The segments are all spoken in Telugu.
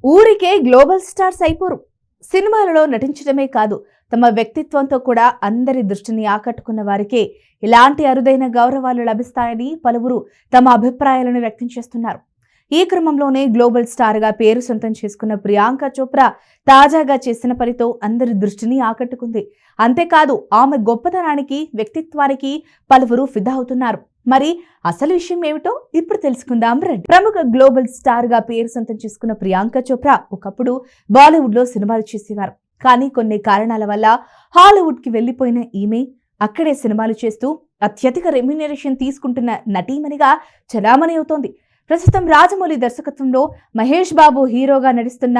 ఊరికే గ్లోబల్ స్టార్స్ అయిపోరు. సినిమాలలో నటించడమే కాదు, తమ వ్యక్తిత్వంతో కూడా అందరి దృష్టిని ఆకట్టుకున్న వారికే ఇలాంటి అరుదైన గౌరవాలు లభిస్తాయని పలువురు తమ అభిప్రాయాలను వ్యక్తం చేస్తున్నారు. ఈ క్రమంలోనే గ్లోబల్ స్టార్ గా పేరు సొంతం చేసుకున్న ప్రియాంక చోప్రా తాజాగా చేసిన పనితో అందరి దృష్టిని ఆకట్టుకుంది. అంతేకాదు, ఆమె గొప్పతనానికి, వ్యక్తిత్వానికి పలువురు ఫిదా అవుతున్నారు. మరి అసలు విషయం ఏమిటో ఇప్పుడు తెలుసుకుందాం రండి. ప్రముఖ గ్లోబల్ స్టార్ గా పేరు సొంతం చేసుకున్న ప్రియాంక చోప్రా ఒకప్పుడు బాలీవుడ్ లో సినిమాలు చేసేవారు. కానీ కొన్ని కారణాల వల్ల హాలీవుడ్ కి వెళ్లిపోయిన ఈమె అక్కడే సినిమాలు చేస్తూ అత్యధిక రెమ్యునరేషన్ తీసుకుంటున్న నటీమణిగా చలామణి అవుతోంది. ప్రస్తుతం రాజమౌళి దర్శకత్వంలో మహేష్ బాబు హీరోగా నటిస్తున్న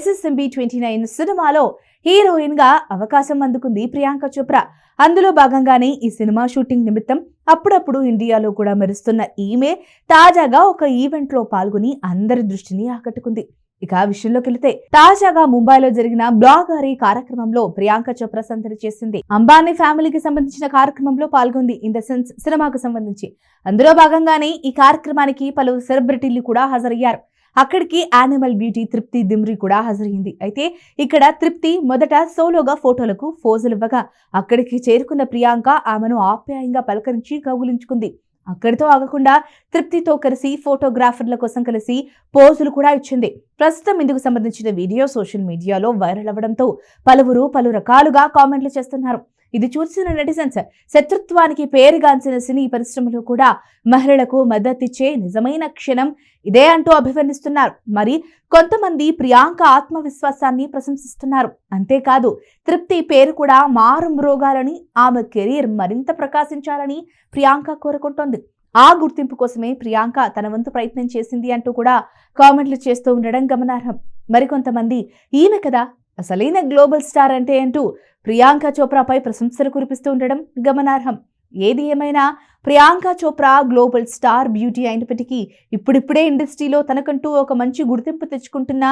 SSMB 29 సినిమాలో హీరోయిన్ గా అవకాశం అందుకుంది ప్రియాంక చోప్రా. అందులో భాగంగానే ఈ సినిమా షూటింగ్ నిమిత్తం అప్పుడప్పుడు ఇండియాలో కూడా మెరుస్తున్న ఈమె తాజాగా ఒక ఈవెంట్ లో పాల్గొని అందరి దృష్టిని ఆకట్టుకుంది. ఇక ఆ విషయంలోకి వెళితే, తాజాగా ముంబైలో జరిగిన బ్లాగరీ కార్యక్రమంలో ప్రియాంక చోప్రా సందడి చేసింది. అంబానీ ఫ్యామిలీకి సంబంధించిన కార్యక్రమంలో పాల్గొంది. ఇన్ ద సెన్స్ సినిమాకు సంబంధించి అందులో భాగంగానే ఈ కార్యక్రమానికి పలువురు సెలబ్రిటీలు కూడా హాజరయ్యారు. అక్కడికి యానిమల్ బ్యూటీ తృప్తి దిమ్రి కూడా హాజరైంది. అయితే ఇక్కడ తృప్తి మొదట సోలోగా ఫోటోలకు ఫోజులివ్వగా అక్కడికి చేరుకున్న ప్రియాంక ఆమెను ఆప్యాయంగా పలకరించి కౌగిలించుకుంది. అక్కడితో ఆగకుండా తృప్తితో కలిసి ఫోటోగ్రాఫర్ల కోసం కలిసి పోజులు కూడా ఇచ్చింది. ప్రస్తుతం ఇందుకు సంబంధించిన వీడియో సోషల్ మీడియాలో వైరల్ అవ్వడంతో పలువురు పలు రకాలుగా కామెంట్లు చేస్తున్నారు. ఇది చూసిన నెటిజన్స్ శత్రుత్వానికి పేరుగాంచిన సినీ పరిశ్రమలో కూడా మహిళలకు మద్దతిచ్చే నిజమైన క్షణం ఇదే అంటూ అభివర్ణిస్తున్నారు. మరి కొంతమంది ప్రియాంక ఆత్మవిశ్వాసాన్ని ప్రశంసిస్తున్నారు. అంతేకాదు, తృప్తి పేరు కూడా మారుమ్రోగాలని, ఆమె కెరీర్ మరింత ప్రకాశించాలని ప్రియాంక కోరుకుంటోంది. ఆ గుర్తింపు కోసమే ప్రియాంక తన వంతు ప్రయత్నం చేసింది అంటూ కూడా కామెంట్లు చేస్తూ ఉండడం గమనార్హం. మరికొంతమంది ఈమె కదా అసలైన గ్లోబల్ స్టార్ అంటే అంటూ ప్రియాంక చోప్రాపై ప్రశంసలు కురిపిస్తూ ఉండడం గమనార్హం. ఏది ఏమైనా Priyanka Chopra global star beauty అయినప్పటికీ ఇప్పుడిప్పుడే ఇండస్ట్రీలో తనకంటూ ఒక మంచి గుర్తింపు తెచ్చుకుంటున్న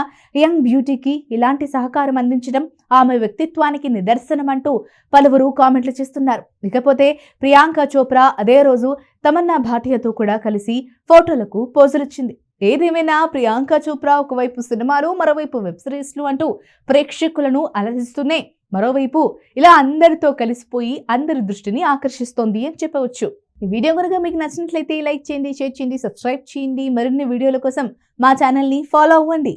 యంగ్ బ్యూటీకి ఇలాంటి సహకారం అందించడం ఆమె వ్యక్తిత్వానికి నిదర్శనం అంటూ పలువురు కామెంట్లు చేస్తున్నారు. ఇకపోతే ప్రియాంక చోప్రా అదే రోజు తమన్నా భాటియాతో కూడా కలిసి ఫోటోలకు పోజులిచ్చింది. ఏదేమైనా ప్రియాంక చోప్రా ఒకవైపు సినిమాలు, మరోవైపు వెబ్ సిరీస్లు అంటూ ప్రేక్షకులను అలరిస్తూనే మరోవైపు ఇలా అందరితో కలిసిపోయి అందరి దృష్టిని ఆకర్షిస్తోంది అని చెప్పవచ్చు. ఈ వీడియో కనుక మీకు నచ్చినట్లయితే లైక్ చేయండి, షేర్ చేయండి, సబ్స్క్రైబ్ చేయండి. మరిన్ని వీడియోల కోసం మా ఛానల్ని ఫాలో అవ్వండి.